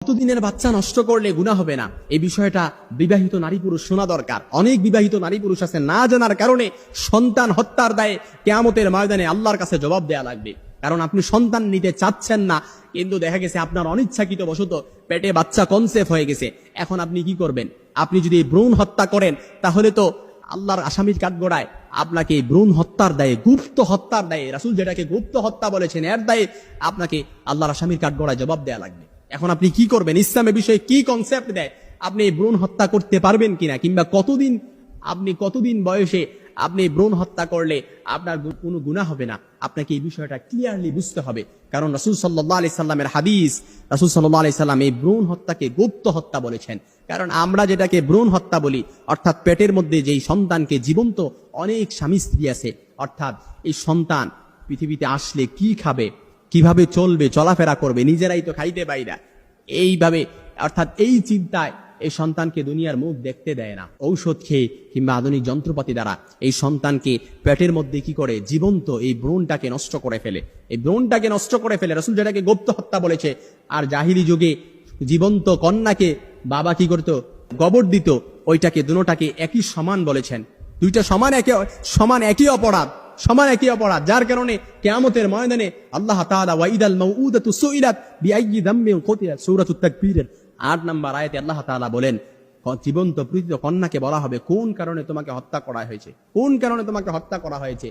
কতদিনের বাচ্চা নষ্ট করলে গুনাহ হবে না, এই বিষয়টা বিবাহিত নারী পুরুষ শোনা দরকার। অনেক বিবাহিত নারী পুরুষ আছে না জানার কারণে সন্তান হত্যার দায়ে কিয়ামতের ময়দানে আল্লাহর কাছে জবাব দেয়া লাগবে। কারণ আপনি সন্তান নিতে চাচ্ছেন না, কিন্তু দেখা গেছে আপনার অনিচ্ছাকৃত বশত পেটে বাচ্চা কনসেপ্ট হয়ে গেছে। এখন আপনি কি করবেন? আপনি যদি ভ্রূণ হত্যা করেন তাহলে তো আল্লাহর আসামির কাঠগড়ায় আপনাকে ভ্রূণ হত্যার দায়ে, গুপ্ত হত্যার দায়ে, রাসূল যেটাকে গুপ্ত হত্যা বলেছেন, এর দায়ে আপনাকে আল্লাহর আসামির কাঠগড়ায় জবাব দেয়া লাগবে। এখন আপনি কি করবেন? ইসলামের বিষয়ে কি কনসেপ্ট দেয়? আপনি ভ্রূণ হত্যা করতে পারবেন কিনা, কিংবা কতদিন বয়সে আপনি ভ্রূণ হত্যা করলে আপনার কোনো গুনাহ হবে না, আপনাকে এই বিষয়টা ক্লিয়ারলি বুঝতে হবে। কারণ রাসূল সাল্লাল্লাহু আলাইহি সাল্লামের হাদিস, রাসূল সাল্লাল্লাহু আলাইহি সাল্লাম এই ভ্রূণ হত্যাকে গুপ্ত হত্যা বলেছেন। কারণ আমরা যেটাকে ভ্রূণ হত্যা বলি, অর্থাৎ পেটের মধ্যে যেই সন্তানকে জীবন্ত, অনেক স্বামী স্ত্রী আছে, অর্থাৎ এই সন্তান পৃথিবীতে আসলে কি খাবে, কিভাবে চলবে, চলাফেরা করবে, নিজেরাই তো খাইতে পাই না, এইভাবে অর্থাৎ এই চিন্তায় এই সন্তানকে দুনিয়ার মুখ দেখতে দেয় না। ঔষধ খেয়ে কিংবা আধুনিক যন্ত্রপাতি দ্বারা এই সন্তানকে পেটের মধ্যে কি করে, জীবন্ত এই ভ্রূণটাকে নষ্ট করে ফেলে। এই ভ্রূণটাকে নষ্ট করে ফেলে, রাসূল যেটাকে গুপ্ত হত্যা বলেছে। আর জাহিলি যুগে জীবন্ত কন্যাকে বাবা কি করতো? গোবর দিত। ওইটাকে দুটোটাকে একই সমান বলেছেন। দুইটা সমান একই অপরাধ, যার কারণে কিয়ামতের ময়দানে আল্লাহ তাআলা ওয়াইদাল মাউউদাতু সুইলাত বিআইয়ি যামবিন কুতিলাত, সূরাতুত তাকবীরের 8 নম্বর আয়াতে আল্লাহ তাআলা বলেন, জীবন্ত প্রীত কন্যাকে বলা হবে কোন কারণে তোমাকে হত্যা করা হয়েছে।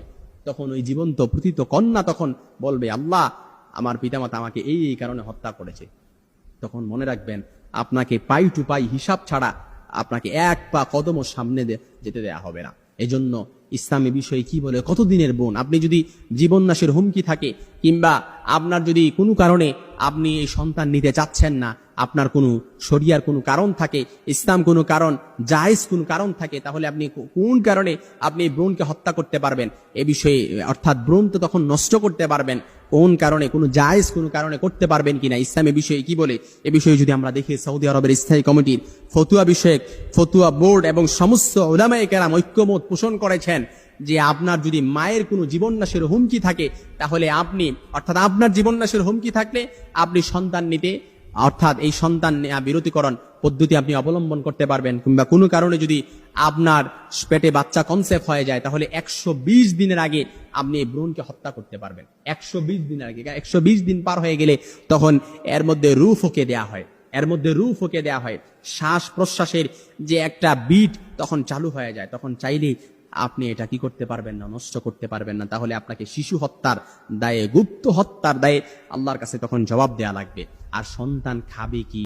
তখন ওই জীবন্ত প্রীত কন্যা তখন বলবে, আল্লাহ, আমার পিতামাতা আমাকে এই কারণে হত্যা করেছে। তখন মনে রাখবেন, আপনাকে পাই টু পাই হিসাব ছাড়া আপনাকে এক পা কদমও সামনে যেতে দেয়া হবে না। এজন্য ইসলামী বিষয়ে কি বলে, কতদিনের বোন, আপনি যদি জীবন নাশের হুমকি থাকে, কিংবা আপনার যদি কোনো কারণে আপনি এই সন্তান নিতে চাচ্ছেন না, আপনার কোনো শরিয়ার কোনো কারণ থাকে, ইসলাম কোনো কারণ, জায়েজ কোনো কারণ থাকে, তাহলে আপনি কোন কারণে আপনি ভ্রূণকে হত্যা করতে পারবেন এ বিষয়ে, অর্থাৎ ভ্রূণ তো তখন নষ্ট করতে পারবেন, কোন কারণে, কোনো জায়েজ কোনো কারণে করতে পারবেন কিনা, ইসলামের বিষয়ে কি বলে এ বিষয়ে যদি আমরা দেখি, সৌদি আরবের স্থায়ী কমিটির ফতুয়া বোর্ড এবং সমস্ত উলামায়ে কেরাম ঐক্যমত পোষণ করেছেন যে আপনার যদি মায়ের কোনো জীবননাশের হুমকি থাকে, তাহলে আপনি, অর্থাৎ আপনার জীবননাশের হুমকি থাকলে আপনি সন্তান নিতে, অর্থাৎ এই সন্তান বিরতিকরণ পদ্ধতি আপনি অবলম্বন করতে পারবেন। কিংবা কোনো কারণে যদি আপনার পেটে বাচ্চা কনসেপ্ট হয়ে যায়, তাহলে 120 দিনের আগে আপনি এই ভ্রূণকে হত্যা করতে পারবেন। 120 দিনের আগে, 120 দিন পার হয়ে গেলে তখন এর মধ্যে রূহ ফুঁকে দেয়া হয়, শ্বাস প্রশ্বাসের যে একটা বিট তখন চালু হয়ে যায়। তখন চাইলেই আপনি এটা কি করতে পারবেন না, নষ্ট করতে পারবেন না। তাহলে আপনাকে শিশু হত্যার দায়ে, গুপ্ত হত্যার দায়ে আল্লাহর কাছে তখন জবাব দেয়া লাগবে। আর সন্তান খাবে কি?